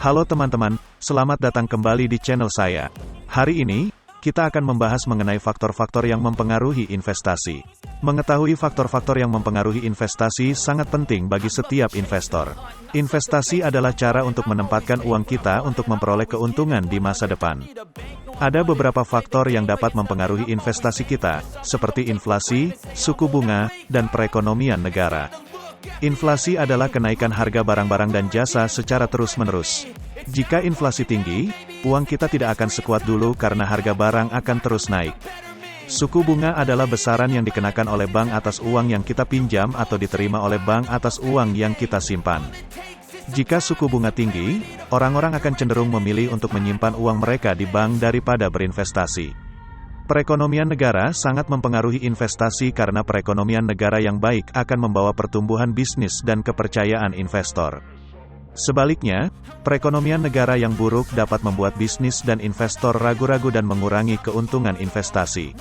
Halo teman-teman, selamat datang kembali di channel saya. Hari ini, kita akan membahas mengenai faktor-faktor yang mempengaruhi investasi. Mengetahui faktor-faktor yang mempengaruhi investasi sangat penting bagi setiap investor. Investasi adalah cara untuk menempatkan uang kita untuk memperoleh keuntungan di masa depan. Ada beberapa faktor yang dapat mempengaruhi investasi kita, seperti inflasi, suku bunga, dan perekonomian negara. Inflasi adalah kenaikan harga barang-barang dan jasa secara terus-menerus. Jika inflasi tinggi, uang kita tidak akan sekuat dulu karena harga barang akan terus naik. Suku bunga adalah besaran yang dikenakan oleh bank atas uang yang kita pinjam atau diterima oleh bank atas uang yang kita simpan. Jika suku bunga tinggi, orang-orang akan cenderung memilih untuk menyimpan uang mereka di bank daripada berinvestasi. Perekonomian negara sangat mempengaruhi investasi karena perekonomian negara yang baik akan membawa pertumbuhan bisnis dan kepercayaan investor. Sebaliknya, perekonomian negara yang buruk dapat membuat bisnis dan investor ragu-ragu dan mengurangi keuntungan investasi.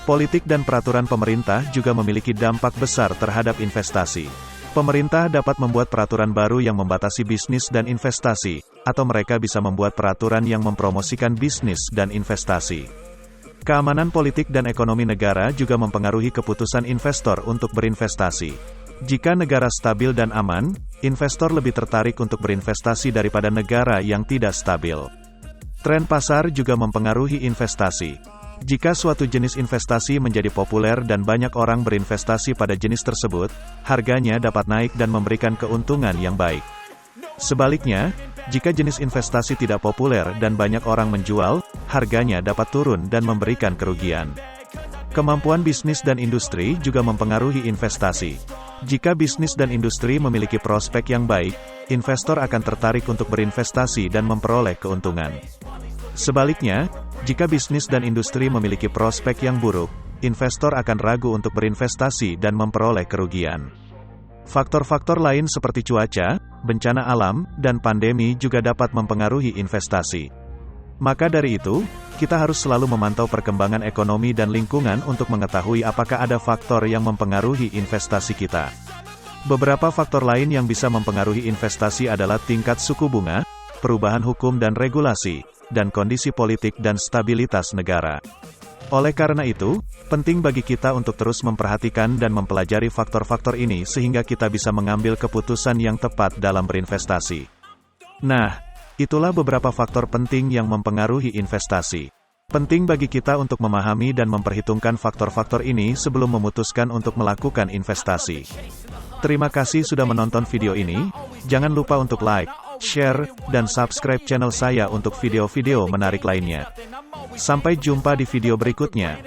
Politik dan peraturan pemerintah juga memiliki dampak besar terhadap investasi. Pemerintah dapat membuat peraturan baru yang membatasi bisnis dan investasi, atau mereka bisa membuat peraturan yang mempromosikan bisnis dan investasi. Keamanan politik dan ekonomi negara juga mempengaruhi keputusan investor untuk berinvestasi. Jika negara stabil dan aman, investor lebih tertarik untuk berinvestasi daripada negara yang tidak stabil. Tren pasar juga mempengaruhi investasi. Jika suatu jenis investasi menjadi populer dan banyak orang berinvestasi pada jenis tersebut, harganya dapat naik dan memberikan keuntungan yang baik. Sebaliknya, jika jenis investasi tidak populer dan banyak orang menjual, harganya dapat turun dan memberikan kerugian. Kemampuan bisnis dan industri juga mempengaruhi investasi. Jika bisnis dan industri memiliki prospek yang baik, investor akan tertarik untuk berinvestasi dan memperoleh keuntungan. Sebaliknya, jika bisnis dan industri memiliki prospek yang buruk, investor akan ragu untuk berinvestasi dan memperoleh kerugian. Faktor-faktor lain seperti cuaca, bencana alam, dan pandemi juga dapat mempengaruhi investasi. Maka dari itu, kita harus selalu memantau perkembangan ekonomi dan lingkungan untuk mengetahui apakah ada faktor yang mempengaruhi investasi kita. Beberapa faktor lain yang bisa mempengaruhi investasi adalah tingkat suku bunga, perubahan hukum dan regulasi, dan kondisi politik dan stabilitas negara. Oleh karena itu, penting bagi kita untuk terus memperhatikan dan mempelajari faktor-faktor ini sehingga kita bisa mengambil keputusan yang tepat dalam berinvestasi. Nah, itulah beberapa faktor penting yang mempengaruhi investasi. Penting bagi kita untuk memahami dan memperhitungkan faktor-faktor ini sebelum memutuskan untuk melakukan investasi. Terima kasih sudah menonton video ini. Jangan lupa untuk like, share, dan subscribe channel saya untuk video-video menarik lainnya. Sampai jumpa di video berikutnya.